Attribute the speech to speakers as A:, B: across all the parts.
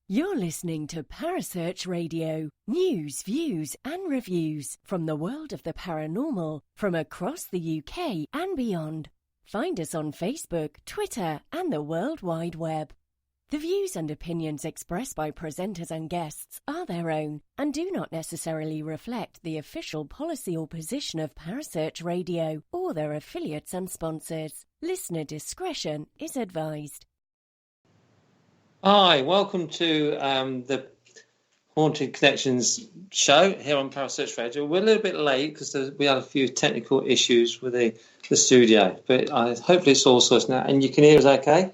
A: You're listening to Parasearch Radio, news, views and reviews from the world of the paranormal from across the UK and beyond. Find us on Facebook, Twitter and the World Wide Web. The views and opinions expressed by presenters and guests are their own and do not necessarily reflect the official policy or position of Parasearch Radio or their affiliates and sponsors. Listener discretion is advised.
B: Hi, welcome to the Haunted Connections show here on Parasearch Radio. We're a little bit late because we had a few technical issues with the studio, but hopefully it's all sorted now and you can hear us okay.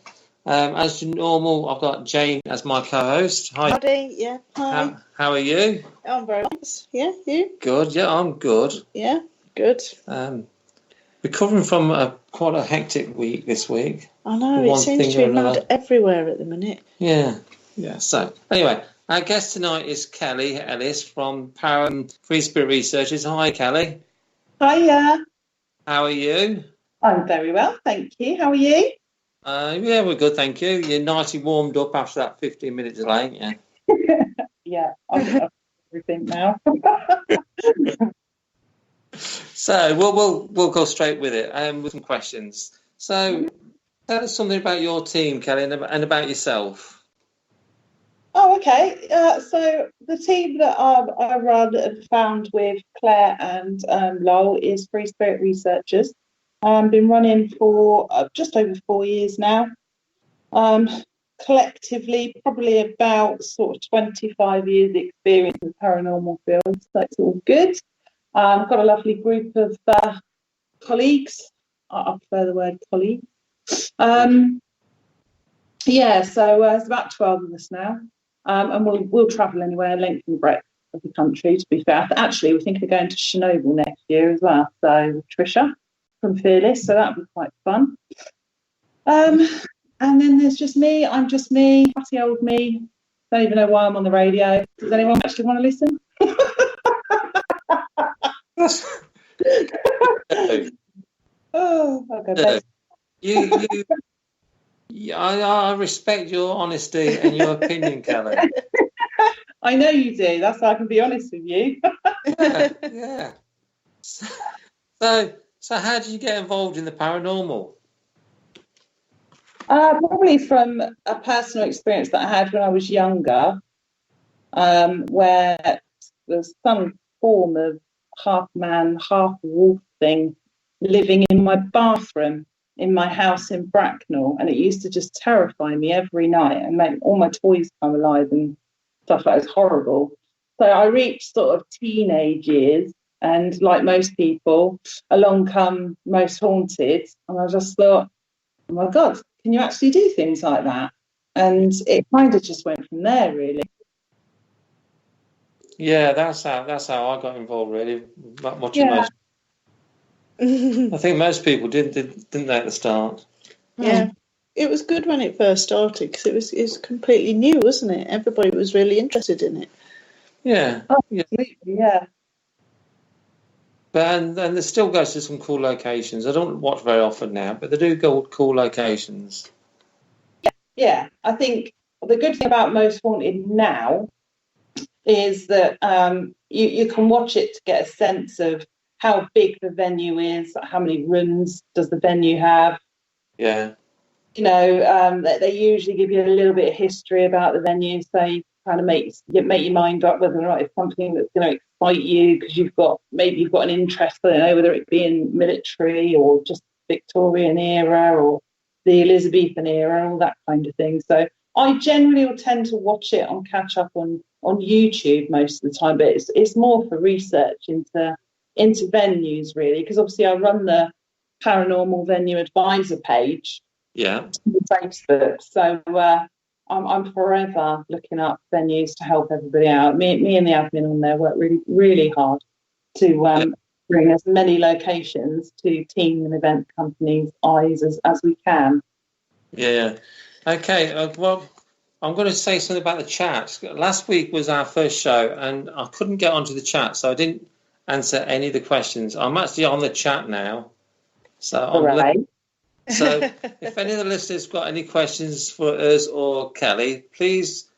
B: As normal, I've got Jane as my co-host. Hi.
C: Howdy, yeah. Hi.
B: How are you?
C: I'm very nice. Yeah, you?
B: Good, yeah, I'm good.
C: Yeah, good.
B: Recovering from quite a hectic week this week.
C: I know, it seems to be mad everywhere at the minute.
B: Yeah. So, anyway, our guest tonight is Kelly Ellis from Free Spirit Researchers. Hi, Kelly.
D: Hiya.
B: How are you?
D: I'm very well, thank you. How are you?
B: Yeah, we're good, thank you. You're nicely warmed up after that 15-minute delay, yeah?
D: Yeah, I've got everything now.
B: So we'll go straight with it with some questions. So tell us something about your team, Kelly, and about yourself.
D: Oh, okay. So the team that I run and found with Claire and Lowell is Free Spirit Researchers. Been running for just over 4 years now. Collectively, probably about sort of 25 years experience in the paranormal field, so it's all good. I've got a lovely group of colleagues. I prefer the word colleague. Yeah, so it's about 12 of us now. And we'll travel anywhere, length and breadth of the country, to be fair. Actually, we're thinking of going to Chernobyl next year as well. So Trisha from Fearless, so that'll be quite fun. And then there's just me. I'm just me, fussy old me. Don't even know why I'm on the radio. Does anyone actually want to listen? Oh, okay.
B: I respect your honesty and your opinion, Kelly.
D: I know you do. That's why I can be honest with you.
B: Yeah. So how did you get involved in the paranormal?
D: Probably from a personal experience that I had when I was younger, where there's some form of half man, half wolf thing living in my bathroom in my house in Bracknell, and it used to just terrify me every night and make all my toys come alive and stuff. That was horrible. So I reached sort of teenage years, and like most people, along come Most Haunted, and I just thought, oh my God, can you actually do things like that? And it kind of just went from there, really.
B: Yeah, that's how I got involved, really. Most. I think most people didn't they at the start?
C: Yeah, it was good when it first started because it was completely new, wasn't it? Everybody was really interested in it.
B: Yeah,
D: absolutely, yeah.
B: But and they still go to some cool locations. I don't watch very often now, but they do go to cool locations.
D: Yeah, I think the good thing about Most Haunted now is that you can watch it to get a sense of how big the venue is, how many rooms does the venue have.
B: Yeah.
D: You know, they usually give you a little bit of history about the venue, so you kind of make your mind up whether or not it's something that's going to excite you because you've got an interest, I don't know, whether it be in military or just Victorian era or the Elizabethan era, all that kind of thing. So I generally will tend to watch it on catch up on YouTube most of the time, but it's more for research into venues, really, because obviously I run the Paranormal Venue Advisor page on Facebook, so I'm forever looking up venues to help everybody out. Me and the admin on there work really, really hard to bring as many locations to team and event companies' eyes as we can.
B: Yeah. Okay. Well, I'm going to say something about the chat. Last week was our first show, and I couldn't get onto the chat, so I didn't answer any of the questions. I'm actually on the chat now, so So if any of the listeners got any questions for us or Kelly, please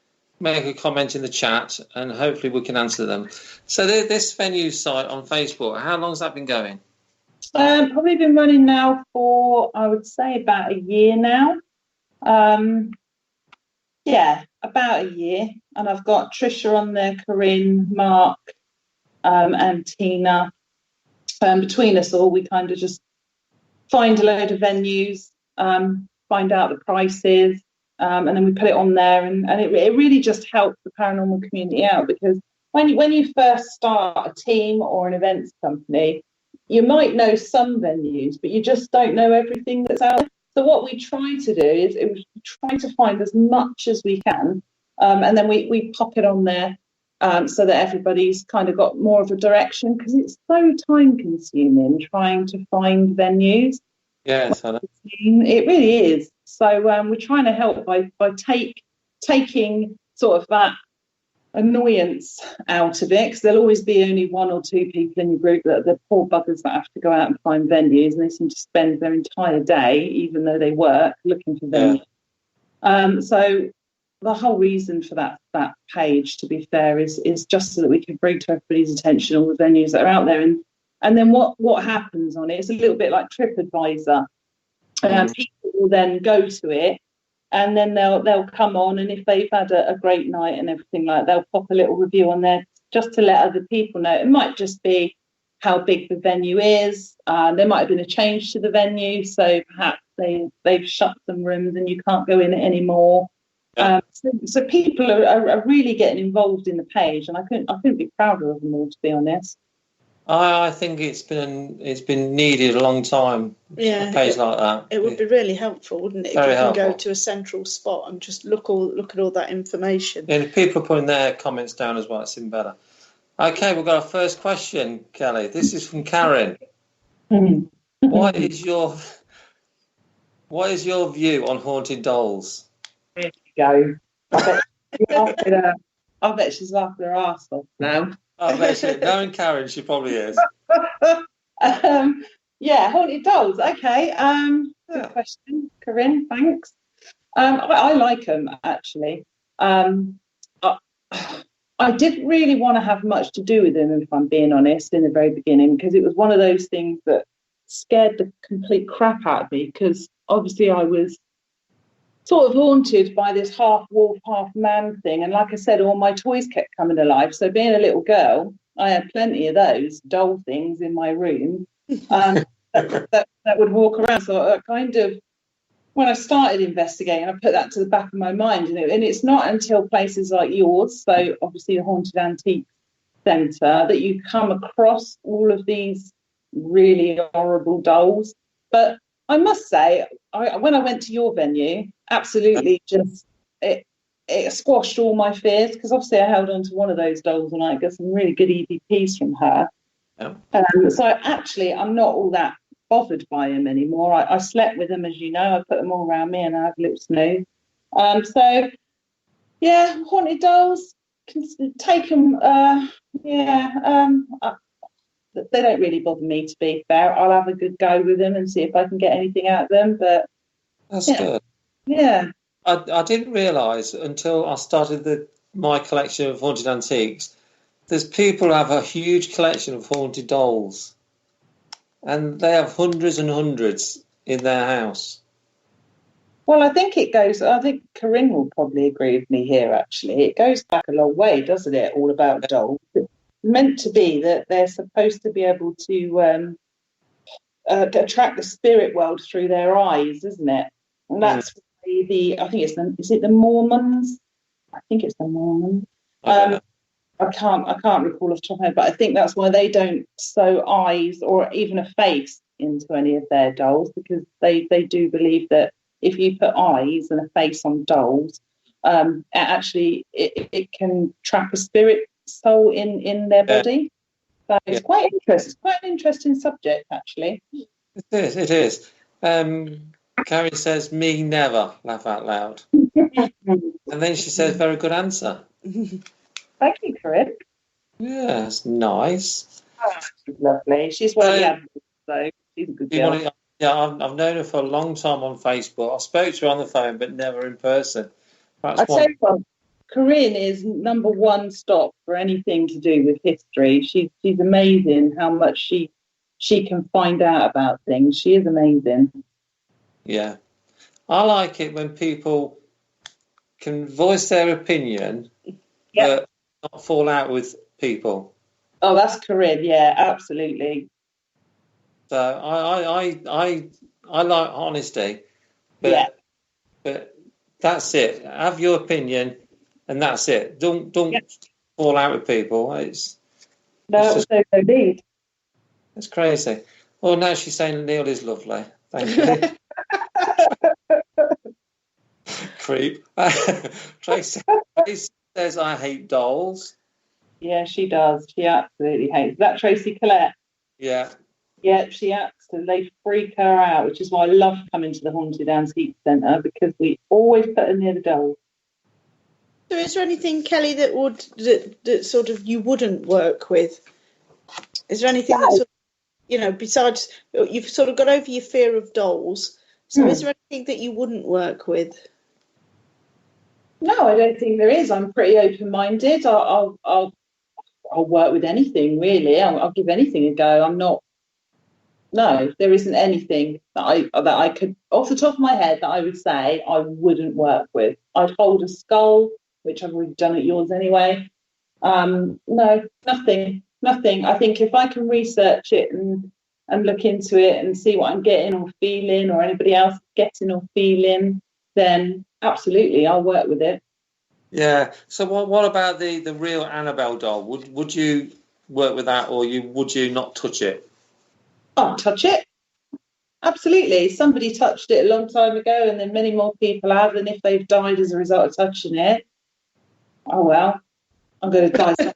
B: make a comment in the chat, and hopefully we can answer them. So this venue site on Facebook, how long has that been going?
D: Probably been running now for, I would say, about a year now. Yeah, about a year. And I've got Trisha on there, Corinne, Mark, and Tina. Between us all, we kind of just find a load of venues, find out the prices, and then we put it on there. And it really just helps the paranormal community out, because when you first start a team or an events company, you might know some venues, but you just don't know everything that's out there. So what we try to do is we try to find as much as we can, and then we pop it on there, so that everybody's kind of got more of a direction, because it's so time consuming trying to find venues.
B: Yes, I know.
D: It really is. So we're trying to help by taking sort of that annoyance out of it, because there'll always be only one or two people in your group that are the poor buggers that have to go out and find venues, and they seem to spend their entire day, even though they work, looking for venues. So the whole reason for that page, to be fair, is just so that we can bring to everybody's attention all the venues that are out there. And then what happens on it, it's a little bit like TripAdvisor. People will then go to it, and then they'll come on, and if they've had a great night and everything like that, they'll pop a little review on there just to let other people know. It might just be how big the venue is. There might have been a change to the venue, so perhaps they've shut some rooms and you can't go in it anymore. Yeah. So people are really getting involved in the page, and I couldn't be prouder of them all, to be honest.
B: I think it's been needed a long time.
C: Yeah,
B: a page like that.
C: It would be really helpful, wouldn't it? If you can go to a central spot and just look at all that information.
B: And if people are putting their comments down as well, it's even better. Okay, we've got our first question, Kelly. This is from Karen. What is your view on haunted dolls?
D: There you go. I bet she's laughing her arse off now.
B: I bet she, knowing Karen, she probably is.
D: Yeah, haunted dolls. Okay. Good question, Corinne. Thanks. I like them, actually. I didn't really want to have much to do with them, if I'm being honest, in the very beginning, because it was one of those things that scared the complete crap out of me, because obviously I was sort of haunted by this half wolf, half man thing. And like I said, all my toys kept coming alive. So being a little girl, I had plenty of those doll things in my room that would walk around. So I kind of, when I started investigating, I put that to the back of my mind. And it's not until places like yours, so obviously the Haunted Antique Centre, that you come across all of these really horrible dolls. But I must say, when I went to your venue, absolutely just it squashed all my fears, because obviously I held on to one of those dolls and I got some really good EVPs from her. Oh. So actually, I'm not all that bothered by them anymore. I slept with them, as you know. I put them all around me and I had a little snooze. So, yeah, haunted dolls, can take them, they don't really bother me, to be fair. I'll have a good go with them and see if I can get anything out of them. But
B: that's good.
D: Yeah.
B: I didn't realise until I started my collection of haunted antiques, there's people who have a huge collection of haunted dolls. And they have hundreds and hundreds in their house.
D: Well, I think Corinne will probably agree with me here, actually. It goes back a long way, doesn't it? All about dolls. It's meant to be that they're supposed to be able to attract the spirit world through their eyes, isn't it? And that's I think is it the Mormons? I think it's the Mormons. I can't recall off the top of my head, but I think that's why they don't sew eyes or even a face into any of their dolls, because they do believe that if you put eyes and a face on dolls, it can trap a spirit soul in their body. So it's quite interesting. Quite an interesting subject, actually.
B: It is. Karen says, "Me never," laugh out loud. And then she says, "Very good answer."
D: Thank you, Corinne.
B: Yeah, that's nice.
D: Oh, she's lovely. She's one of the adults, so she's a good girl.
B: I've known her for a long time on Facebook. I spoke to her on the phone, but never in person.
D: I tell you what, Corinne is number one stop for anything to do with history. She's amazing how much she can find out about things. She is amazing.
B: Yeah. I like it when people can voice their opinion, but not fall out with people.
D: Oh, that's Corinne. Yeah, absolutely.
B: So I like honesty, but that's it. Have your opinion, and that's it. Don't fall out with people. It's
D: indeed.
B: It's crazy. Well, now she's saying Neil is lovely. Thank you. Creep. Tracy says I hate dolls.
D: Yeah, she does. She absolutely hates. Is that Tracy Collette?
B: Yeah.
D: Yeah, she absolutely, they freak her out, which is why I love coming to the Haunted Antique Centre, because we always put her near the dolls.
C: So is there anything, Kelly, that sort of you wouldn't work with? Is there anything that sort of, besides, you've sort of got over your fear of dolls, so is there anything that you wouldn't work with?
D: No, I don't think there is. I'm pretty open-minded. I'll work with anything, really. I'll give anything a go. I'm not. No, there isn't anything that I could, off the top of my head, that I would say I wouldn't work with. I'd hold a skull, which I've already done at yours anyway. No, nothing. I think if I can research it and look into it and see what I'm getting or feeling, or anybody else getting or feeling, then absolutely, I'll work with it.
B: Yeah. So what about the real Annabelle doll? Would you work with that, or would you not touch it?
D: I'll touch it. Absolutely. Somebody touched it a long time ago, and then many more people have. And if they've died as a result of touching it, oh well, I'm going to die sometime.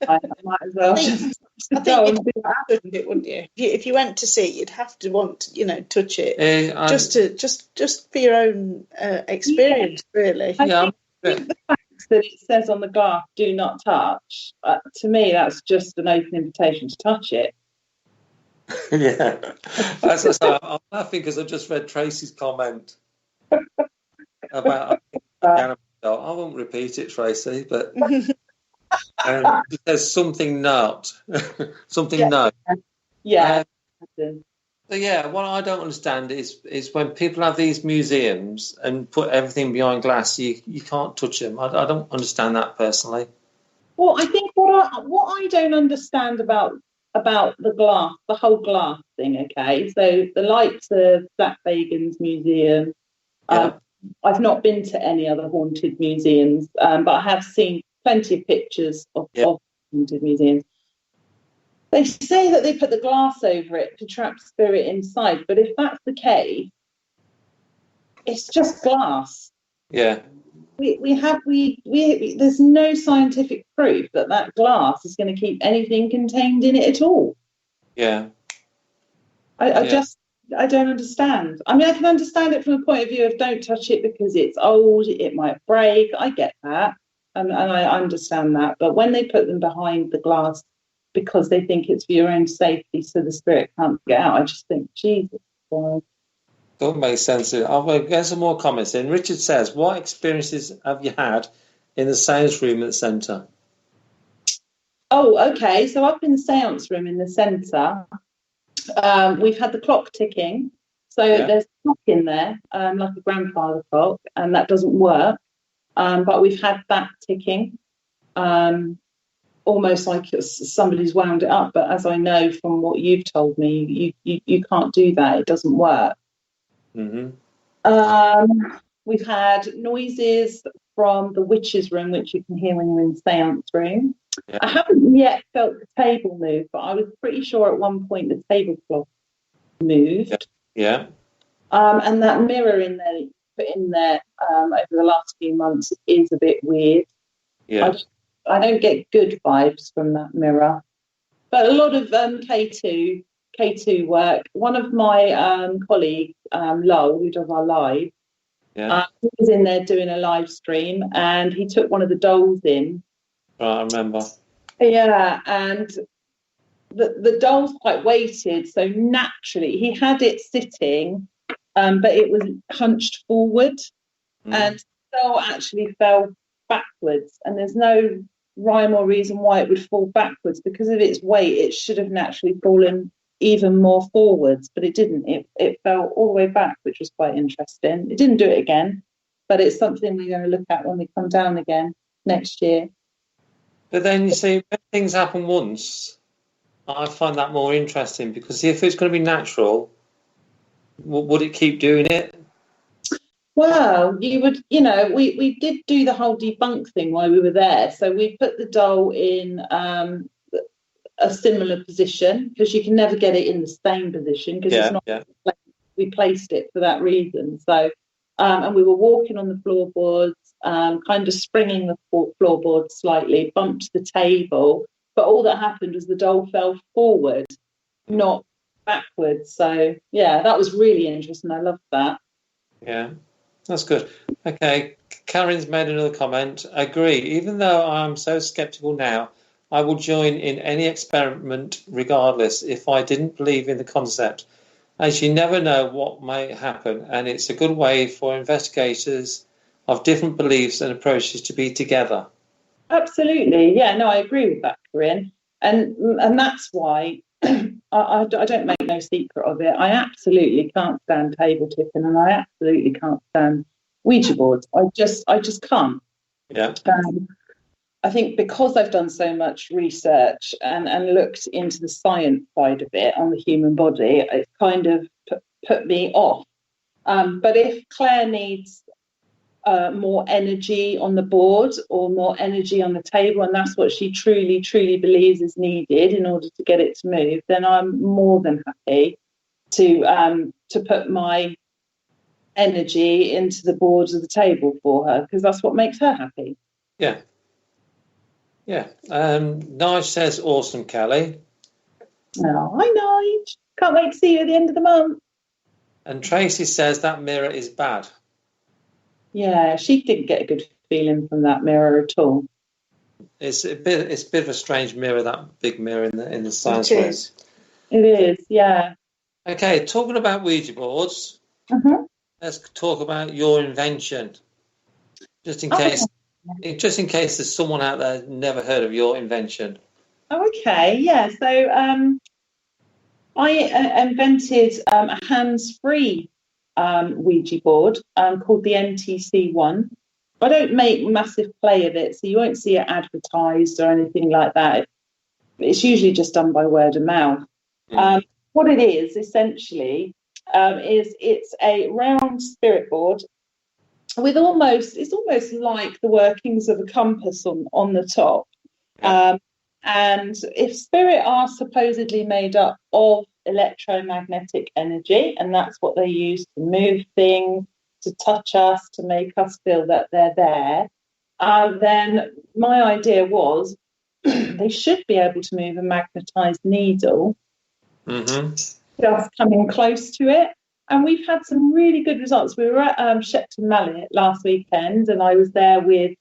D: I might as well just go and do that,
C: wouldn't you? If you went to see it, you'd have to want to, touch it, just for your own experience, really.
D: I think the fact that it says on the glass, "Do not touch," to me, that's just an open invitation to touch it.
B: Yeah, I'm laughing because I just read Tracy's comment about Annabelle doll. I won't repeat it, Tracy, but it says something not, something no.
D: Yeah.
B: So yeah, what I don't understand is when people have these museums and put everything behind glass, you can't touch them. I don't understand that personally.
D: Well, I think what I don't understand about the glass, the whole glass thing. Okay, so the likes of Zach Bagan's museum. I've not been to any other haunted museums, but I have seen plenty of pictures of haunted museums. They say that they put the glass over it to trap spirit inside, but if that's the case, it's just glass.
B: Yeah.
D: There's no scientific proof that glass is going to keep anything contained in it at all.
B: Yeah.
D: I don't understand. I mean, I can understand it from the point of view of don't touch it because it's old, it might break. I get that, and I understand that. But when they put them behind the glass because they think it's for your own safety, so the spirit can't get out, I just think, Jesus Christ.
B: Don't make sense. I'll get some more comments in. Richard says, what experiences have you had in the seance room at the centre?
D: Oh, okay. So up in the seance room in the centre, we've had the clock ticking. So there's a clock in there, like a grandfather clock, and that doesn't work. But we've had that ticking, almost like somebody's wound it up. But as I know from what you've told me, you can't do that. It doesn't work.
B: Mm-hmm.
D: We've had noises from the witch's room, which you can hear when you're in the seance room. Yeah. I haven't yet felt the table move, but I was pretty sure at one point the tablecloth moved.
B: Yeah.
D: And that mirror in there that you put in there over the last few months is a bit weird.
B: Yeah.
D: I don't get good vibes from that mirror. But a lot of K2 work. One of my colleagues, Lowell, who does our live, he was in there doing a live stream, and he took one of the dolls in.
B: Right, I remember.
D: Yeah, and the doll's quite weighted, so naturally he had it sitting, but it was hunched forward, and the doll actually fell backwards, and there's no rhyme or reason why it would fall backwards. Because of its weight, it should have naturally fallen even more forwards, but it didn't. It fell all the way back, which was quite interesting. It didn't do it again, but it's something we're going to look at when we come down again next year.
B: But then you see, when things happen once, I find that more interesting, because if it's going to be natural, would it keep doing it?
D: Well, we did do the whole debunk thing while we were there. So we put the doll in a similar position, because you can never get it in the same position, because it's not. Yeah. We placed it for that reason. So, and we were walking on the floorboards, kind of springing the floorboards slightly, bumped the table, but all that happened was the doll fell forward, not backwards. So yeah, that was really interesting. I loved that.
B: Yeah, that's good. Okay, Karen's made another comment. Agree. Even though I'm so sceptical now, I will join in any experiment regardless if I didn't believe in the concept, as you never know what may happen, and it's a good way for investigators of different beliefs and approaches to be together.
D: Absolutely. Yeah, no, I agree with that, Corinne. And that's why I don't make no secret of it. I absolutely can't stand table tipping, and I absolutely can't stand Ouija boards. I just can't.
B: Yeah.
D: I think because I've done so much research and looked into the science side of it on the human body, it's kind of put me off. But if Claire needs more energy on the board or more energy on the table, and that's what she truly, truly believes is needed in order to get it to move, then I'm more than happy to put my energy into the boards of the table for her, because that's what makes her happy.
B: Yeah. Yeah. Nige says, awesome, Kelly.
D: Oh, hi, Nige. Can't wait to see you at the end of the month.
B: And Tracy says that mirror is bad.
D: Yeah, she didn't get a good feeling from that mirror at all.
B: It's a bit of a strange mirror, that big mirror in the science race.
D: It is, yeah.
B: Okay, talking about Ouija boards, let's talk about your invention. Just in case there's someone out there who's never heard of your invention.
D: Okay, yeah. So I invented a hands-free Ouija board called the NTC1. I don't make massive play of it, so you won't see it advertised or anything like that. It's usually just done by word of mouth. What it is essentially is it's a round spirit board with it's almost like the workings of a compass on the top. And if spirit are supposedly made up of electromagnetic energy, and that's what they use to move things, to touch us, to make us feel that they're there, then my idea was they should be able to move a magnetized needle just coming close to it. And we've had some really good results. We were at Shepton Mallet last weekend, and I was there with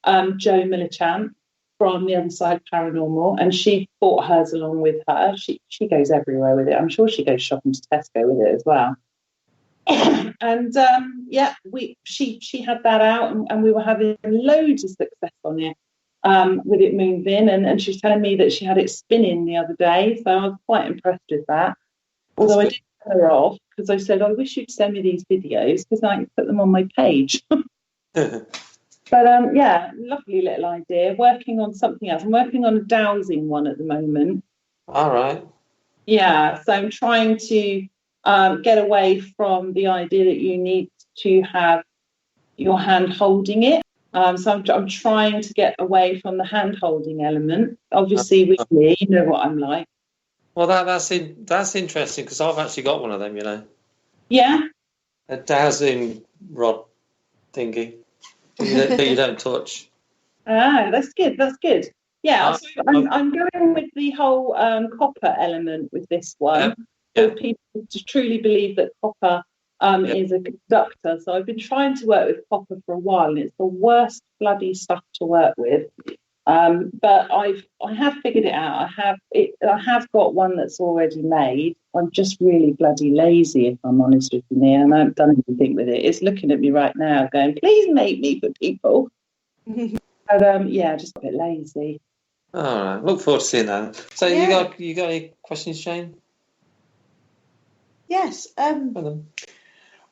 D: Jo Millichamp from the other side Paranormal, and she brought hers along with her. She goes everywhere with it. I'm sure she goes shopping to Tesco with it as well. And she had that out, and we were having loads of success on it with it moving. And she was telling me that she had it spinning the other day, so I was quite impressed with that. Although I did tell her off because I said, I wish you'd send me these videos because I can put them on my page. But lovely little idea. Working on something else. I'm working on a dowsing one at the moment.
B: All right.
D: Yeah, so I'm trying to get away from the idea that you need to have your hand holding it. So I'm trying to get away from the hand holding element. Obviously, with me, you know what I'm like.
B: Well, that's interesting because I've actually got one of them. You know.
D: Yeah.
B: A dowsing rod thingy that you don't touch.
D: Ah, that's good. That's good. Yeah, so I'm going with the whole copper element with this one. For people to truly believe that copper is a conductor. So I've been trying to work with copper for a while, and it's the worst bloody stuff to work with. But I have figured it out. I have got one that's already made. I'm just really bloody lazy, if I'm honest with you, Nia, and I haven't done anything with it. It's looking at me right now, going, "Please make me for people." But just a bit lazy.
B: All right. Look forward to seeing that. So
C: Yeah.
B: you got any questions, Jane?
C: Yes.
B: For them?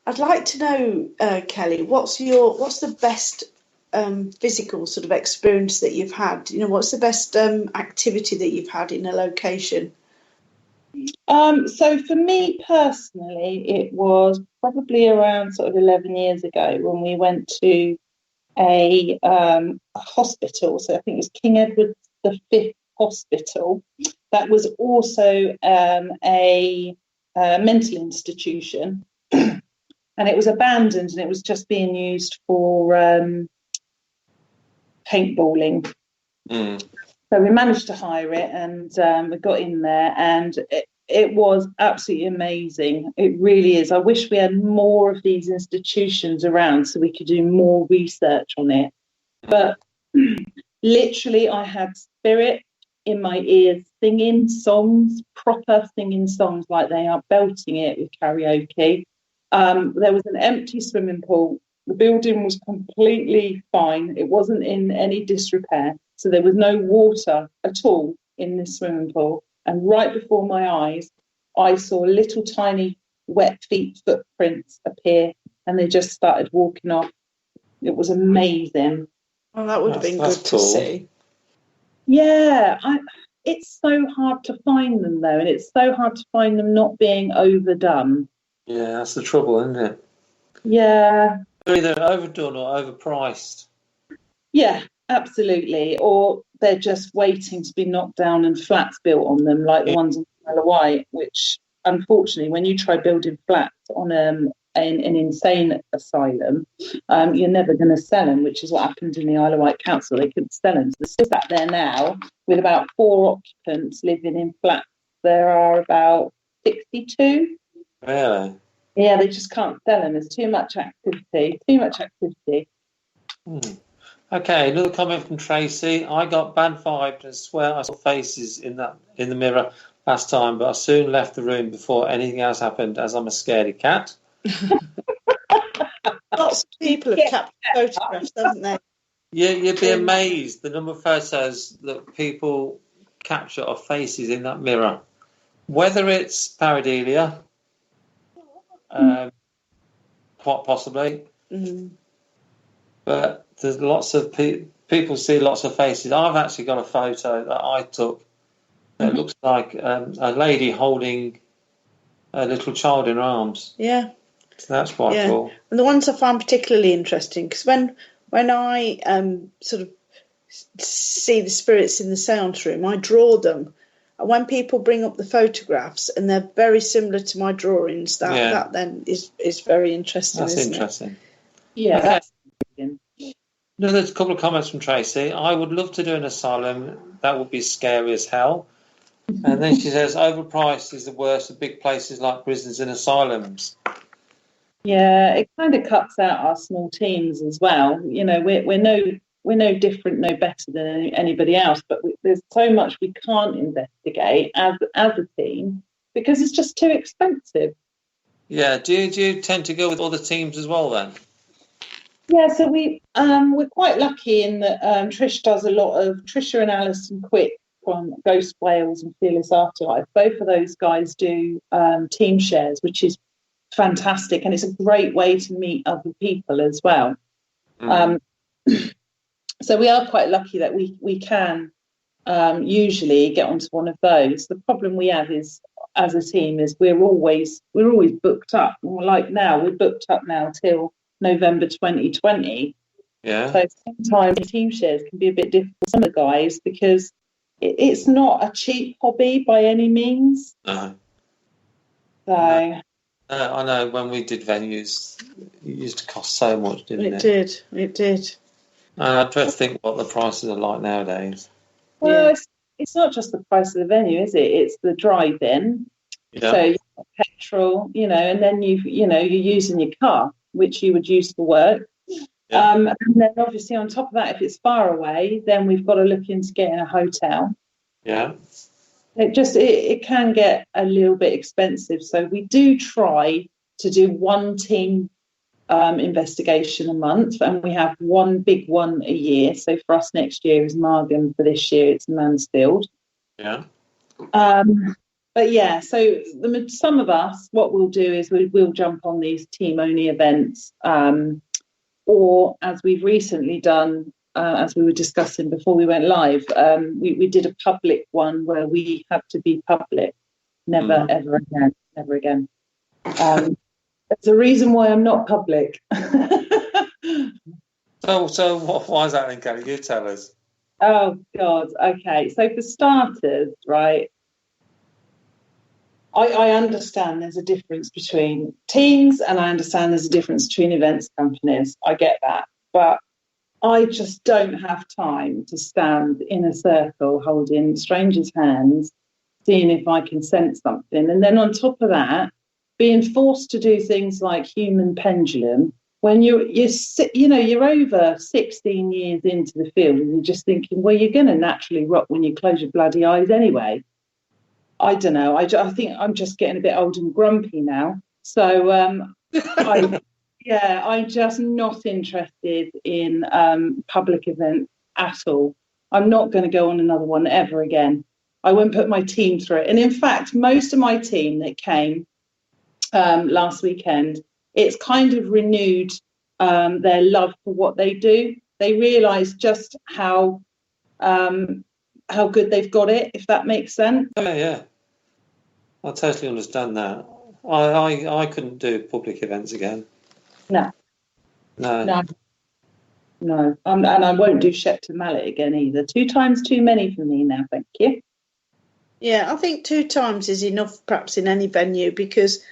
C: I'd like to know, Kelly, what's the best physical sort of experience that you've had? You know, what's the best activity that you've had in a location?
D: So for me personally, it was probably around sort of 11 years ago when we went to a hospital. So I think it was King Edward V Hospital. That was also a mental institution, and it was abandoned, and it was just being used for paintballing. So we managed to hire it, and we got in there, and it was absolutely amazing. It really is. I wish we had more of these institutions around so we could do more research on it. But literally, I had spirit in my ears singing songs, proper singing songs like they are belting it with karaoke. There was an empty swimming pool. The building was completely fine. It wasn't in any disrepair. So there was no water at all in this swimming pool. And right before my eyes, I saw little tiny wet feet footprints appear, and they just started walking off. It was amazing.
C: Oh, that would have been
B: That's
C: good to
B: cool.
C: see.
D: Yeah, it's so hard to find them, though, and it's so hard to find them not being overdone.
B: Yeah, that's the trouble, isn't it?
D: Yeah.
B: They're either overdone or overpriced.
D: Yeah, absolutely. Or they're just waiting to be knocked down and flats built on them, like the ones in Isle of Wight, which, unfortunately, when you try building flats on an insane asylum, you're never going to sell them, which is what happened in the Isle of Wight Council. They couldn't sell them. So they're still sat there now with about 4 occupants living in flats. There are about 62.
B: Really?
D: Yeah, they just can't sell them. There's too much activity.
B: Okay, another comment from Tracy. I got bad vibes and swear I saw faces in the mirror last time, but I soon left the room before anything else happened, as I'm a scaredy cat.
C: Lots of people have captured photographs, haven't they?
B: Yeah, you'd be amazed the number of photos that people capture of faces in that mirror. Whether it's pareidolia, quite possibly, but there's lots of people see lots of faces. I've actually got a photo that I took that looks like a lady holding a little child in her arms.
C: Yeah.
B: So that's quite cool.
C: And the ones I find particularly interesting, because when I sort of see the spirits in the sound room, I draw them. And when people bring up the photographs and they're very similar to my drawings, that then is very interesting.
B: That's
C: isn't
B: interesting.
C: It?
D: Yeah.
B: Okay.
D: That's
B: No, there's a couple of comments from Tracy. I would love to do an asylum. That would be scary as hell. And then she says, overpriced is the worst of big places like prisons and asylums.
D: Yeah, it kind of cuts out our small teams as well. You know, we're no different, no better than anybody else, but there's so much we can't investigate as a team because it's just too expensive.
B: Yeah, do you tend to go with other teams as well then?
D: Yeah, so we're quite lucky in that Trisha and Alison Quick from Ghost Wales and Fearless Afterlife. Both of those guys do team shares, which is fantastic, and it's a great way to meet other people as well. So we are quite lucky that we can usually get onto one of those. The problem we have is, as a team, is we're always booked up. Like now, we're booked up now till November 2020.
B: Yeah.
D: So sometimes team shares can be a bit difficult for some of the guys because it's not a cheap hobby by any means.
B: No.
D: So
B: I know when we did venues, it used to cost so much, didn't it?
C: It did.
D: Oh.
B: I try to think what the prices are like nowadays.
D: Well, it's not just the price of the venue, is it? It's the drive-in.
B: Yeah.
D: So you've got petrol, and then you're using your car, which you would use for work.
B: Yeah.
D: And then obviously on top of that, if it's far away, then we've got to look into getting a hotel.
B: Yeah.
D: It can get a little bit expensive. So we do try to do one team investigation a month, and we have one big one a year. So for us next year is Margam, for this year it's Mansfield.
B: Yeah.
D: But yeah, so some of us, what we'll do is we'll jump on these team-only events, or as we've recently done, as we were discussing before we went live, we did a public one where we had to be public. Never, ever again. There's a reason why I'm not public.
B: So why is that then, Kelly? You tell us.
D: Oh, God. Okay. So for starters, right, I understand there's a difference between teams, and I understand there's a difference between events companies. I get that. But I just don't have time to stand in a circle holding strangers' hands, seeing if I can sense something. And then on top of that, being forced to do things like human pendulum when you're over 16 years into the field, and you're just thinking, well, you're going to naturally rot when you close your bloody eyes anyway. I don't know. I think I'm just getting a bit old and grumpy now. So I'm just not interested in public events at all. I'm not going to go on another one ever again. I won't put my team through it. And in fact, most of my team that came last weekend, it's kind of renewed their love for what they do. They realise just how good they've got it, if that makes sense.
B: Yeah. I totally understand that. I couldn't do public events again.
D: No. And I won't do Shepton Mallet again either. 2 times too many for me now, thank you.
C: Yeah, I think 2 times is enough perhaps in any venue, because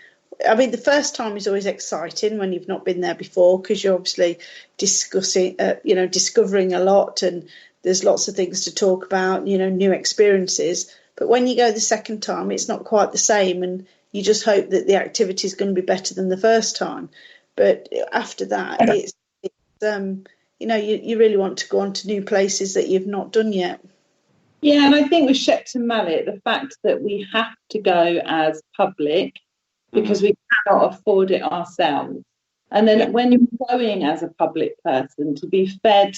C: I mean, the first time is always exciting when you've not been there before, because you're obviously discovering a lot, and there's lots of things to talk about, new experiences. But when you go the second time, it's not quite the same, and you just hope that the activity is going to be better than the first time. But after that, it's you really want to go on to new places that you've not done yet.
D: Yeah, and I think with Shepton Mallet, the fact that we have to go as public because we cannot afford it ourselves. And then when you're going as a public person, to be fed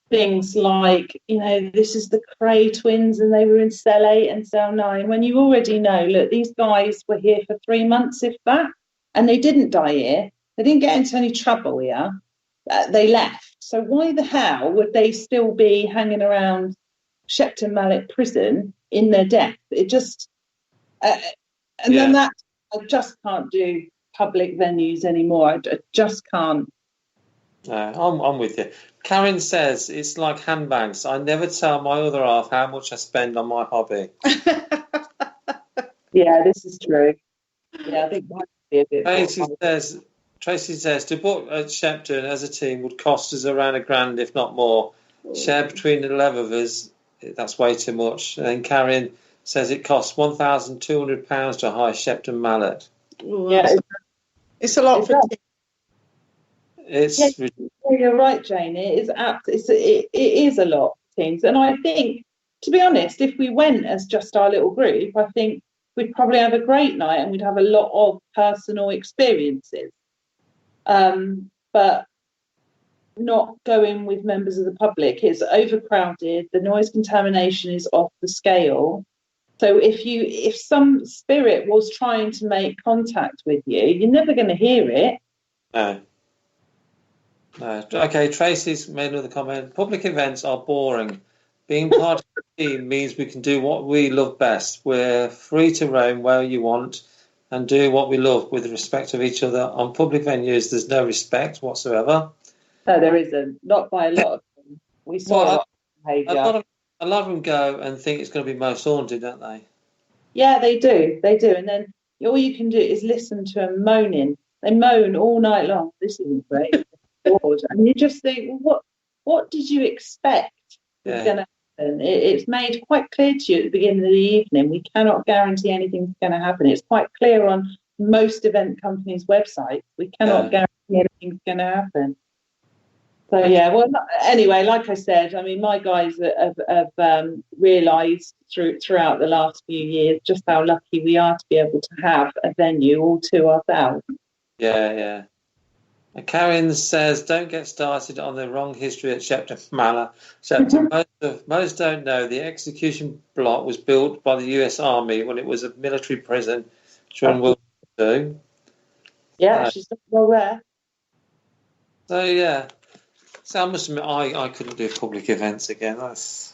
D: things like, this is the Cray twins and they were in cell 8 and cell 9, when you already know, look, these guys were here for 3 months, if that, and they didn't die here. They didn't get into any trouble here. They left. So why the hell would they still be hanging around Shepton Mallet prison in their death? It just... then that... I just can't do public venues anymore. I just can't.
B: I'm with you. Karen says it's like handbags. I never tell my other half how much I spend on my hobby.
D: Yeah, this is true. Yeah, I think might be a bit.
B: Tracy says to book at Shepton as a team would cost us around £1,000, if not more. Share between the 11 of us, that's way too much. And then Karen says it costs £1,200 to hire Shepton Mallet.
D: Yeah,
C: it's a lot for
B: it's.
D: You're right, Jane. It is a lot for teams, and I think, to be honest, if we went as just our little group, I think we'd probably have a great night and we'd have a lot of personal experiences. But not going with members of the public, it's overcrowded. The noise contamination is off the scale. So if some spirit was trying to make contact with you, you're never going to hear it.
B: No. Okay, Tracy's made another comment. Public events are boring. Being part of the team means we can do what we love best. We're free to roam where you want and do what we love with respect of each other. On public venues, there's no respect whatsoever.
D: No, there isn't. Not by a lot of them. We saw a lot of behaviour.
B: A lot of them go and think it's going to be most haunted, don't they?
D: Yeah, they do. And then all you can do is listen to them moaning. They moan all night long. This isn't great. And you just think, what did you expect was going to happen? It's made quite clear to you at the beginning of the evening. We cannot guarantee anything's going to happen. It's quite clear on most event companies' websites. We cannot guarantee anything's going to happen. So, well, anyway, like I said, I mean, my guys have realised throughout the last few years just how lucky we are to be able to have a venue all to ourselves.
B: Yeah. Karen says, don't get started on the wrong history at Shepton Mallet. Shepton, most don't know the execution block was built by the US Army when it was a military prison during World War II.
D: Yeah, she's well there.
B: So, yeah. So I must admit, I couldn't do public events again. But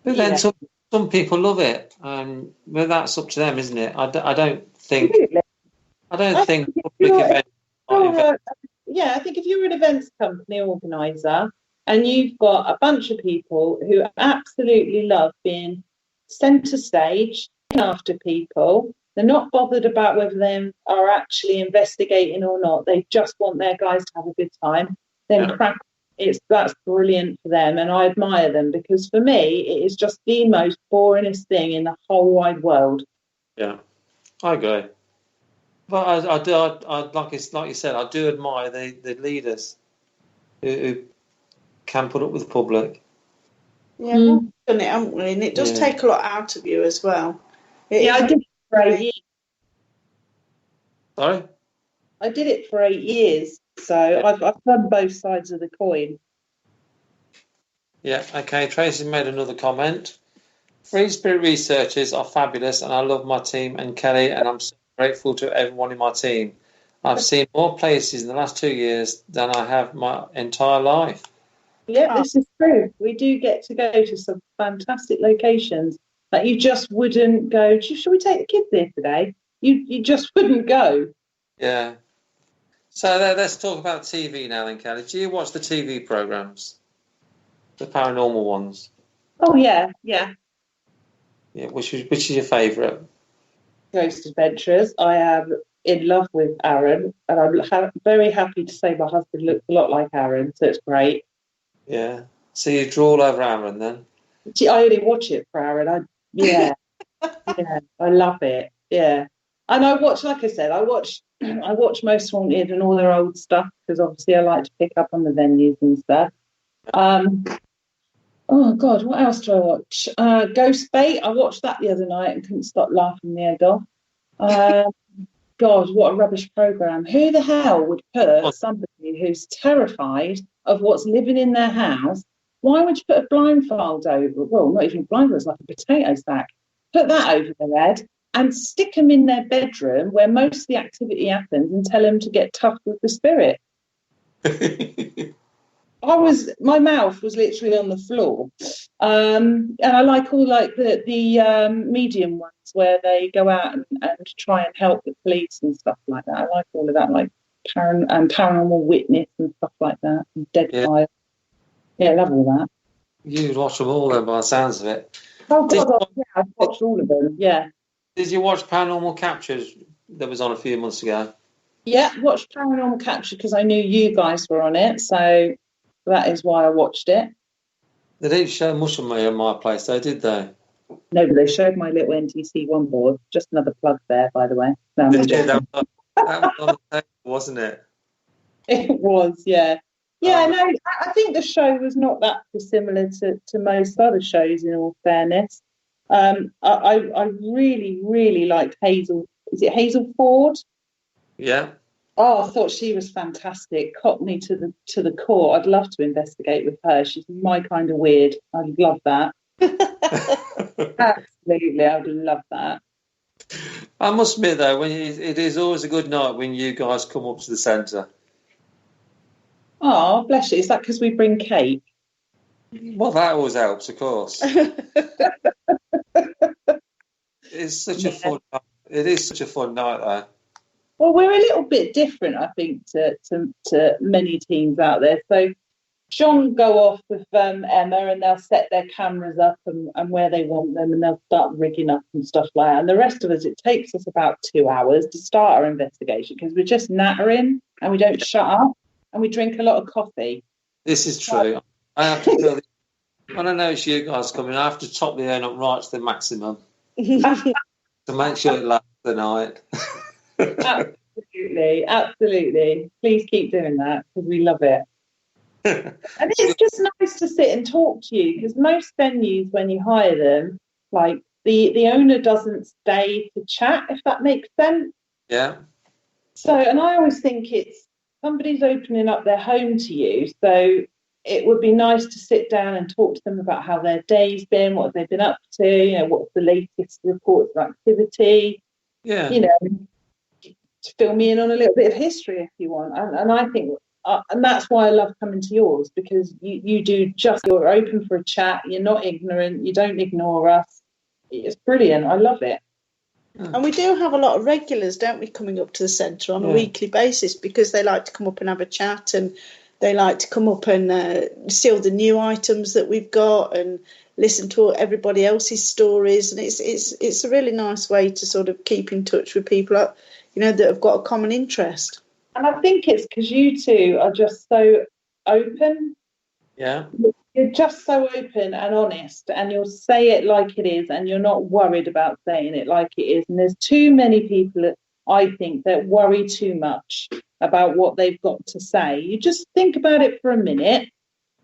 B: then some people love it. Well, that's up to them, isn't it? I don't think public events...
D: I think if you're an events company organizer and you've got a bunch of people who absolutely love being centre stage, after people, they're not bothered about whether they are actually investigating or not. They just want their guys to have a good time. Then that's brilliant for them, and I admire them, because for me it is just the most boringest thing in the whole wide world.
B: Yeah, I agree. But I do, like you said, I do admire the leaders who can put up with the public.
C: Yeah, we've done it, haven't we? And it does take a lot out of you as well.
D: I did it for 8 years.
B: Sorry?
D: I did it for 8 years, so I've done both sides of the coin.
B: Yeah, okay. Tracy made another comment. Free Spirit researchers are fabulous, and I love my team and Kelly, and I'm so grateful to everyone in my team. I've seen more places in the last 2 years than I have my entire life.
D: Yeah, this is true. We do get to go to some fantastic locations that you just wouldn't go. Should we take the kids there today? You just wouldn't go.
B: Yeah. So let's talk about TV now then, Kelly. Do you watch the TV programs? The paranormal ones?
D: Oh, yeah.
B: Yeah, which is your favourite?
D: Ghost Adventures. I am in love with Aaron, and I'm very happy to say my husband looks a lot like Aaron, so it's great.
B: Yeah. So you draw all over Aaron then?
D: I only watch it for Aaron. Yeah, I love it. Yeah. And I watch, like I said, I watch Most Haunted and all their old stuff, because obviously I like to pick up on the venues and stuff. Oh God, what else do I watch? Ghost Bait. I watched that the other night and couldn't stop laughing my head off. God, what a rubbish program! Who the hell would put somebody who's terrified of what's living in their house? Why would you put a blindfold over? Well, not even blindfold, it's like a potato sack. Put that over their head and stick them in their bedroom where most of the activity happens, and tell them to get tough with the spirit. My mouth was literally on the floor. And I like all the medium ones where they go out and try and help the police and stuff like that. I like all of that, like Paranormal Witness and stuff like that, and Deadfire. Yeah, I love all that.
B: You'd watch them all then by the sounds of it.
D: Oh, God, I've watched all of them, yeah.
B: Did you watch Paranormal Captures that was on a few months ago?
D: Yeah, watched Paranormal Capture because I knew you guys were on it, so that is why I watched it.
B: They didn't show much of me on my place, though, did they?
D: No, but they showed my little NTC one board. Just another plug there, by the way. No,
B: that was on the table, wasn't it?
D: It was, yeah. Yeah, no, I think the show was not that dissimilar to most other shows, in all fairness. I really, really liked Hazel. Is it Hazel Ford?
B: Yeah.
D: Oh, I thought she was fantastic. Cockney to the core. I'd love to investigate with her. She's my kind of weird. I'd love that. Absolutely, I would love that.
B: I must admit, though, it is always a good night when you guys come up to the centre.
D: Oh, bless you. Is that because we bring cake?
B: Well, that always helps, of course. It's such a fun night. It is such a fun night, though.
D: Well, we're a little bit different, I think, to many teams out there. So John will go off with Emma, and they'll set their cameras up and where they want them, and they'll start rigging up and stuff like that. And the rest of us, it takes us about 2 hours to start our investigation, because we're just nattering and we don't shut up, and we drink a lot of coffee.
B: This is true. I have to feel when I know it's you guys coming, I have to top the end up right to the maximum to make sure it lasts the night. Absolutely. Please keep doing that, because we love it. And it's just nice to sit and talk to you, because most venues, when you hire them, like the owner doesn't stay to chat, if that makes sense. Yeah.
D: So, and I always think it's somebody's opening up their home to you, so it would be nice to sit down and talk to them about how their day's been, what they've been up to, you know, what's the latest reports of activity,
B: Yeah.
D: you know, to fill me in on a little bit of history if you want. And I think, and that's why I love coming to yours, because you do just, you're open for a chat, you're not ignorant, you don't ignore us. It's brilliant. I love it.
C: And we do have a lot of regulars, don't we, coming up to the centre on a weekly basis, because they like to come up and have a chat, and they like to come up and see all the new items that we've got and listen to everybody else's stories. And it's a really nice way to sort of keep in touch with people, you know, that have got a common interest.
D: And I think it's because you two are just so open.
B: Yeah.
D: You're just so open and honest, and you'll say it like it is, and you're not worried about saying it like it is. And there's too many people, I think, that worry too much about what they've got to say. You just think about it for a minute,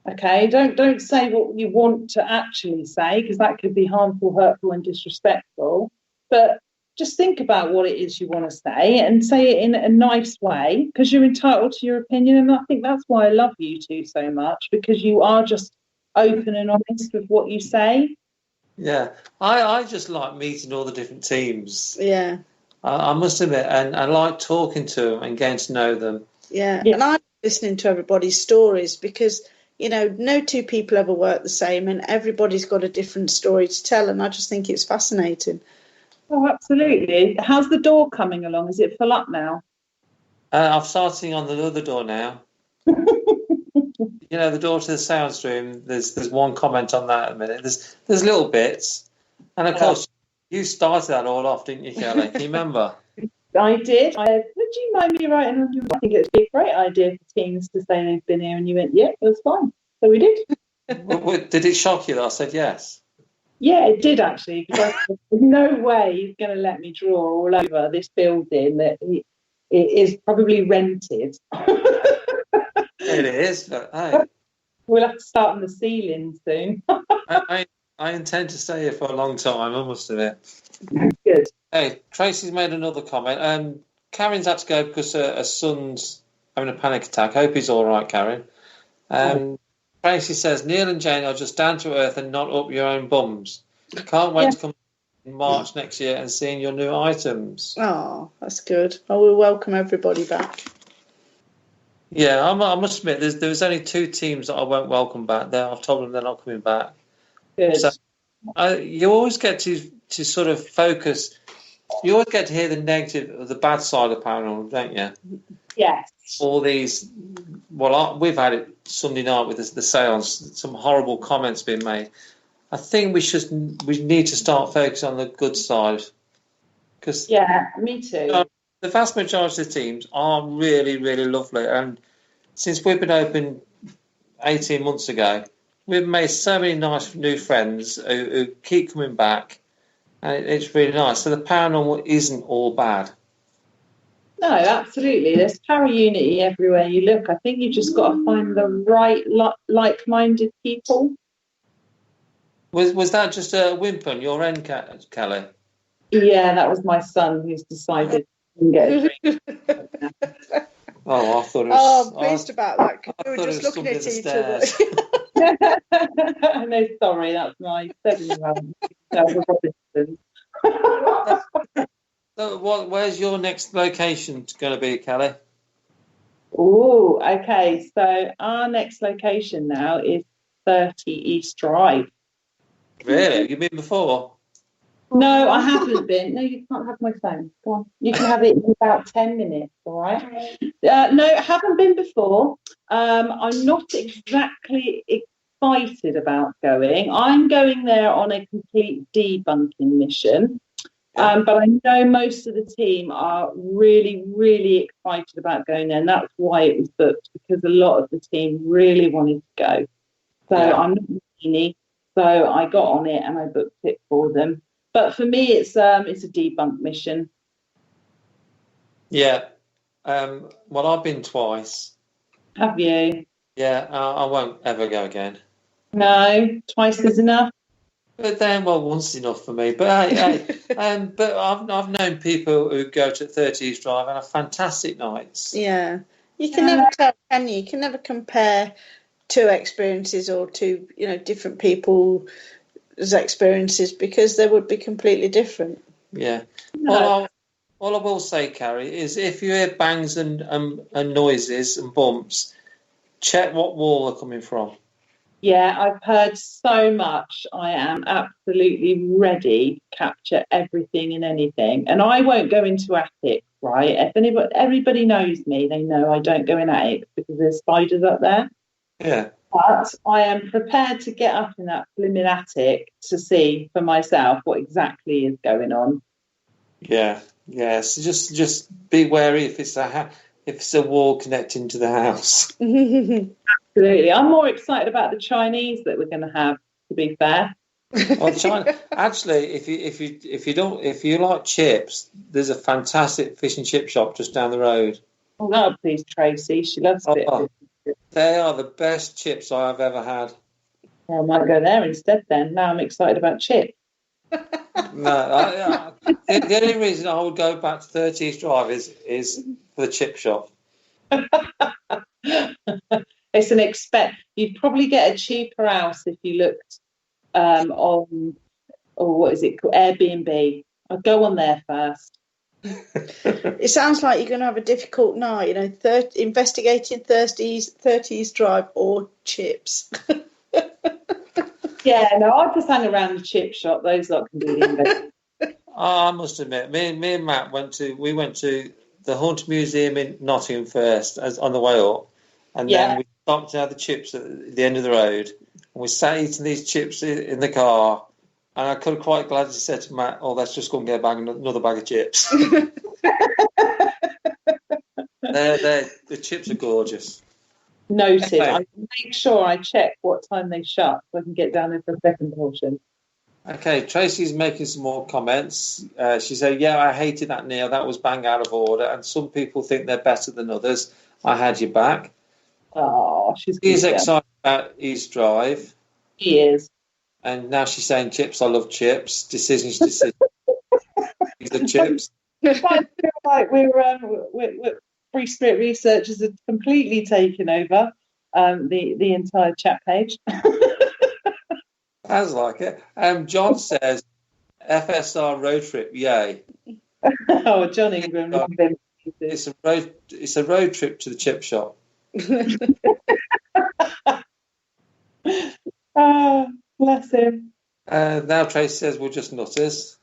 D: okay? Don't say what you want to actually say, because that could be harmful, hurtful, and disrespectful. But just think about what it is you want to say, and say it in a nice way, because you're entitled to your opinion. And I think that's why I love you two so much, because you are just open and honest with what you say.
B: Yeah, I just like meeting all the different teams.
C: Yeah.
B: I must admit, and I like talking to them and getting to know them.
C: Yeah, and I'm listening to everybody's stories, because, you know, no two people ever work the same, and everybody's got a different story to tell, and I just think it's fascinating.
D: Oh, absolutely. How's the door coming along? Is it full up now?
B: I'm starting on the other door now. You know, the door to the sound room, there's one comment on that at a minute. There's little bits. And, of course, you started that all off, didn't you, Kelly? Can you remember?
D: I did. Would you mind me writing on your... I think it would be a great idea for teams to say they've been here, and you went, yeah, it was fine. So we did.
B: Did it shock you that I said yes?
D: Yeah, it did, actually. Because there's no way he's going to let me draw all over this building that it is probably rented.
B: It is, but hey.
D: We'll have to start on the ceiling soon.
B: I intend to stay here for a long time, I must admit.
D: Good.
B: Hey, Tracy's made another comment. Karen's had to go because her son's having a panic attack. Hope he's all right, Karen. Tracy says, Neil and Jane are just down to earth and not up your own bums. Can't wait to come in March next year and seeing your new items.
C: Oh, that's good. I will welcome everybody back.
B: Yeah, I must admit, there's only 2 teams that I won't welcome back. I've told them they're not coming back.
D: Good.
B: So, you always get to sort of focus. You always get to hear the negative, the bad side of paranormal, don't you?
D: Yes.
B: All these. Well, we've had it Sunday night with the seance. Some horrible comments being made. I think we need to start focusing on the good side. Because
D: me too.
B: The vast majority of the teams are really, really lovely. And since we've been open 18 months ago, we've made so many nice new friends who keep coming back. And it's really nice. So the paranormal isn't all bad.
D: No, absolutely. There's para unity everywhere you look. I think you just got to find the right like-minded people.
B: Was that just a whimper on your end, Kelly?
D: Yeah, that was my son who's decided to get a drink.
B: Oh, I thought it was...
C: Oh, I'm pleased about that, because we were just looking at each other.
D: No, sorry, that's my 7-year-old.
B: So where's your next location going to be, Kelly?
D: Oh, okay. So our next location now is 30 East Drive.
B: Really? You've been before?
D: No, I haven't been. No, you can't have my phone. Go on. You can have it in about 10 minutes, all right? No, I haven't been before. I'm not exactly excited about going. I'm going there on a complete debunking mission. But I know most of the team are really, really excited about going there, and that's why it was booked, because a lot of the team really wanted to go. So I'm not meanie, so I got on it and I booked it for them. But for me, it's a debunk mission.
B: Yeah. Well, I've been twice.
D: Have you?
B: Yeah, I won't ever go again.
D: No, twice is enough.
B: But then, well, once is enough for me. But but I've known people who go to 30 East Drive and have fantastic nights.
C: Yeah. You can never tell, can you? You can never compare two experiences or two, different people's experiences because they would be completely different.
B: Yeah.
D: No.
B: All I will say, Carrie, is if you hear bangs and noises and bumps, check what wall they're coming from.
D: Yeah, I've heard so much. I am absolutely ready to capture everything and anything. And I won't go into attics, right? If everybody knows me, they know I don't go in attics because there's spiders up there.
B: Yeah.
D: But I am prepared to get up in that blooming attic to see for myself what exactly is going on.
B: Yeah. Yeah. So just be wary if it's a wall connecting to the house.
D: Absolutely. I'm more excited about the Chinese that we're going to have, to be fair.
B: Well, China. Actually, if you like chips, there's a fantastic fish and chip shop just down the road.
D: Oh, please, Tracy. She loves a bit of fish.
B: They are the best chips I've ever had.
D: Well, I might go there instead then. Now I'm excited about chips.
B: No, the only reason I would go back to 30 East Drive is for the chip shop.
D: It's an you'd probably get a cheaper house if you looked on, or what is it called, Airbnb. I'd go on there first.
C: It sounds like you're going to have a difficult night, investigating 30 East Drive or chips.
D: Yeah, no, I'll just hang around the chip shop. Those lot can do the investigation.
B: I must admit, me and Matt went to the Haunted Museum in Nottingham first on the way up, and then we stopped to have the chips at the end of the road, and we sat eating these chips in the car, and I could have quite gladly said to Matt, "Oh, let's just go and get another bag of chips." The chips are gorgeous.
D: Noted.
B: Okay.
D: I make sure I check what time they shut so I can get down there for a second portion.
B: Okay, Tracy's making some more comments. She said, "Yeah, I hated that nail. That was bang out of order, and some people think they're better than others. I had your back."
D: Oh, she's
B: excited about East Drive.
D: She is.
B: And now she's saying chips. I love chips. Decisions. The chips.
D: I feel like we're Free Spirit researchers have completely taken over the entire chat page.
B: Sounds like it. John says, "FSR road trip, yay!"
D: Oh, John Ingram.
B: It's a road trip to the chip shop.
D: Oh, bless him.
B: Now Tracy says we're just nutters.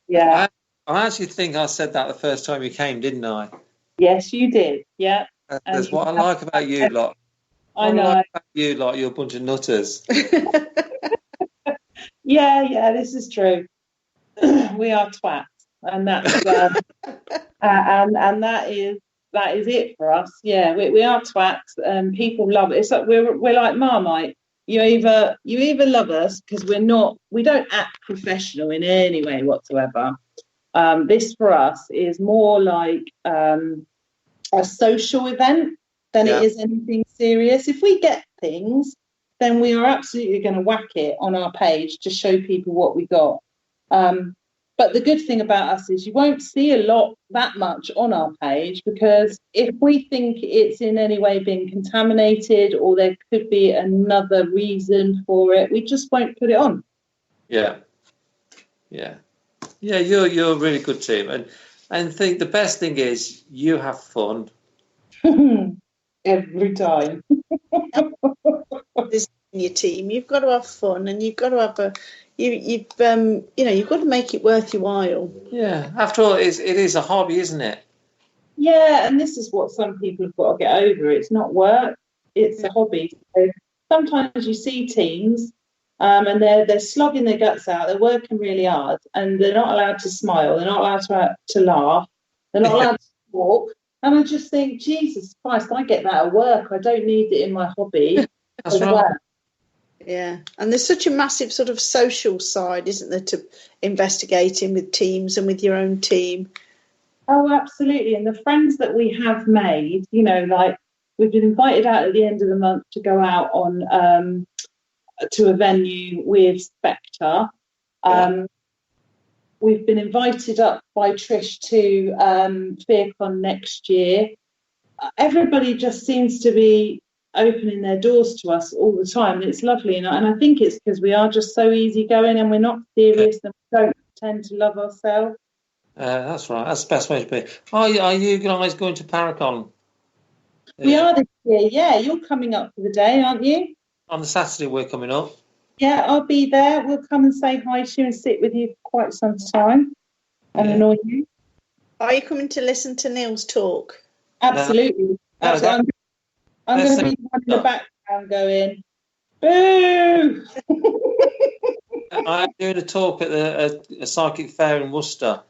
D: Yeah.
B: I actually think I said that the first time you came, didn't I?
D: Yes, you did. Yeah.
B: That's what I like about you lot.
D: I know.
B: Like about you lot, you're a bunch of nutters.
D: Yeah, this is true. We are twats, and that's and that is it for us. Yeah, we are twats. People love it. It's like we're like Marmite. You either love us because we don't act professional in any way whatsoever. This for us is more like a social event than it is anything serious. If we get things, then we are absolutely going to whack it on our page to show people what we got. But the good thing about us is you won't see that much on our page, because if we think it's in any way been contaminated or there could be another reason for it, we just won't put it on. Yeah,
B: you're a really good team, and the best thing is you have fun
D: every time.
C: This in your team, you've got to have fun, and you've got to have you've got to make it worth your while.
B: Yeah, after all, it is a hobby, isn't it?
D: Yeah, and this is what some people have got to get over. It's not work; it's a hobby. So sometimes you see teams, and they're slogging their guts out. They're working really hard, and they're not allowed to smile. They're not allowed to laugh. They're not allowed to walk. And I just think, Jesus Christ, I get that at work. I don't need it in my hobby.
B: That's right. Well.
C: Yeah, and there's such a massive sort of social side, isn't there, to investigating with teams and with your own team?
D: Oh, absolutely. And the friends that we have made, like we've been invited out at the end of the month to go out on to a venue with Spectre. We've been invited up by Trish to FearCon next year. everybody just seems to be opening their doors to us all the time, and it's lovely. And I think it's because we are just so easygoing, and we're not serious, and we don't tend to love ourselves.
B: That's right. That's the best way to be. Are you guys going to Paracon?
D: We are this year, yeah. You're coming up for the day, aren't you?
B: On the Saturday we're coming up.
D: Yeah, I'll be there. We'll come and say hi to you and sit with you for quite some time and annoy you.
C: Are you coming to listen to Neil's talk?
D: Absolutely. I'm going to be in the background going, boo!
B: I'm doing a talk at a psychic fair in Worcester.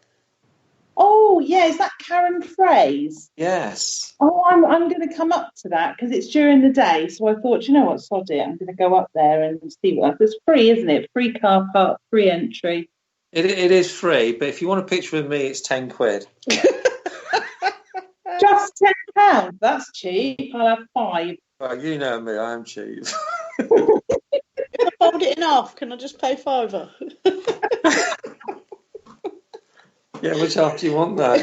D: Oh, yeah, is that Karen Frey's?
B: Yes.
D: Oh, I'm going to come up to that because it's during the day. So I thought, you know what, sod it, I'm going to go up there and see what it's free, isn't it? Free car park, free entry.
B: It is free, but if you want a picture of me, it's £10.
D: Just £10? That's cheap. I'll have 5.
B: Well, you know me, I am cheap.
C: Can I fold it in half? Can I just pay £5?
B: Yeah, which half do you want, though?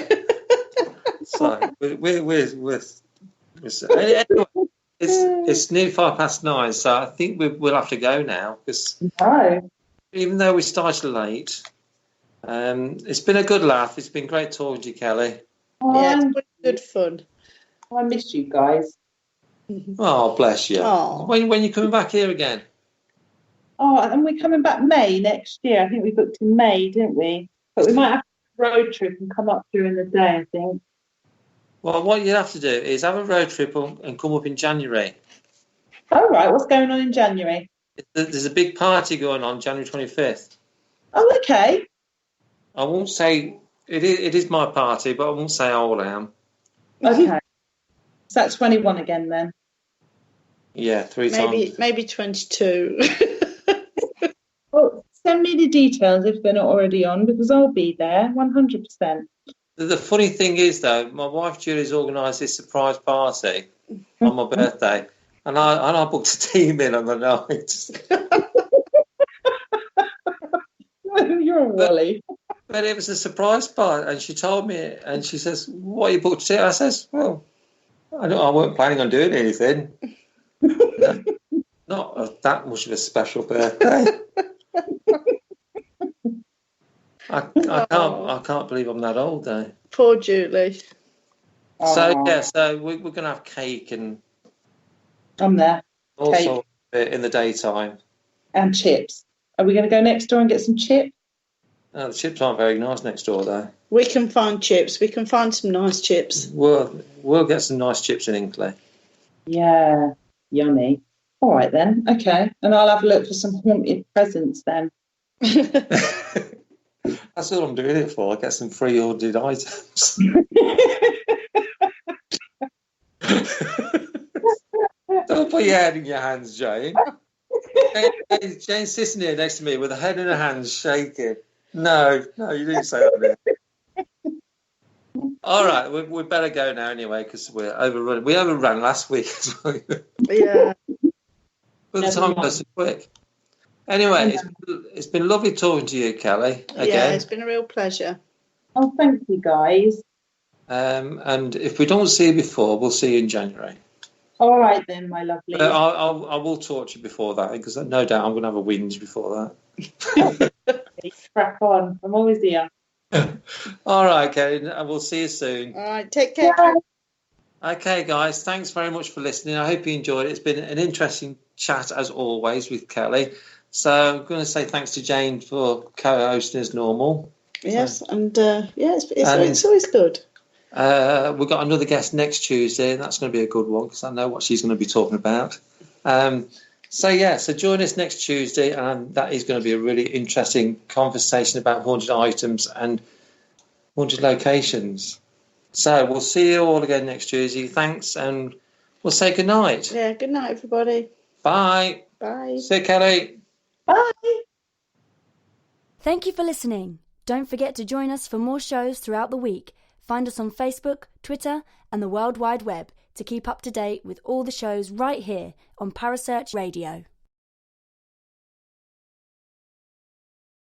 B: So we're anyway, it's nearly 9:05, so I think we'll have to go now because even though we started late, it's been a good laugh. It's been great talking to you, Kelly.
C: Yeah, it's been good fun.
D: I missed you guys.
B: Oh, bless you.
C: Oh.
B: When you coming back here again?
D: Oh, and we're coming back May next year. I think we booked in May, didn't we? But we might have a road trip and come up during the day, I think.
B: Well, what you have to do is have a road trip and come up in January.
D: All right, what's going on in January?
B: There's a big party going on January 25th.
D: Oh, okay.
B: I won't say it is my party, but I won't say how old I am.
D: Okay. So that's 21 again then?
B: Yeah, 3 times.
C: Maybe 22.
D: Well, send me the details if they're not already on, because I'll be there 100%.
B: The funny thing is, though, my wife Julie's organised this surprise party on my birthday, and I booked a team in on the night.
D: You're a wally.
B: But it was a surprise party, and she told me, and she says, "What you booked it?" I says, "Well, I weren't planning on doing anything. Not that much of a special birthday." I can't believe I'm that old, though.
C: Poor Julie.
B: So yeah, so we're going to have cake and
D: I'm there.
B: also in the daytime.
D: And chips. Are we going to go next door and get some chips?
B: The chips aren't very nice next door, though.
C: We can find chips. We can find some nice chips.
B: We'll get some nice chips in Inkley.
D: Yeah, yummy. All right then. Okay, and I'll have a look for some haunted presents then.
B: That's all I'm doing it for. I get some free haunted items. Don't put your head in your hands, Jane. Jane's sitting here next to me with her head in her hands, shaking. No, you didn't say that. All right, we better go now anyway because we're overrunning. We overran last week as well.
C: Yeah.
B: But the time goes so quick. Anyway, it's been lovely talking to you, Kelly. Again.
C: Yeah, it's been a real pleasure.
D: Oh, thank you, guys.
B: And if we don't see you before, we'll see you in January.
D: All right then, my lovely.
B: I will talk to you before that because no doubt I'm going to have a whinge before that.
D: Crack on. I'm always here.
B: All right, Kelly. And we'll see you soon.
C: All right, take care.
D: Yeah.
B: Okay, guys. Thanks very much for listening. I hope you enjoyed it. It's been an interesting chat as always with Kelly. So I'm going to say thanks to Jane for co-hosting as normal.
C: Yes, and it's always good.
B: We've got another guest next Tuesday, and that's going to be a good one because I know what she's going to be talking about. So join us next Tuesday, and that is going to be a really interesting conversation about haunted items and haunted locations. So we'll see you all again next Tuesday. Thanks, and we'll say good night.
C: Yeah, good night, everybody.
B: Bye.
C: Bye.
B: See you, Kelly.
D: Bye.
E: Thank you for listening. Don't forget to join us for more shows throughout the week. Find us on Facebook, Twitter, and the World Wide Web to keep up to date with all the shows right here on Parasearch Radio.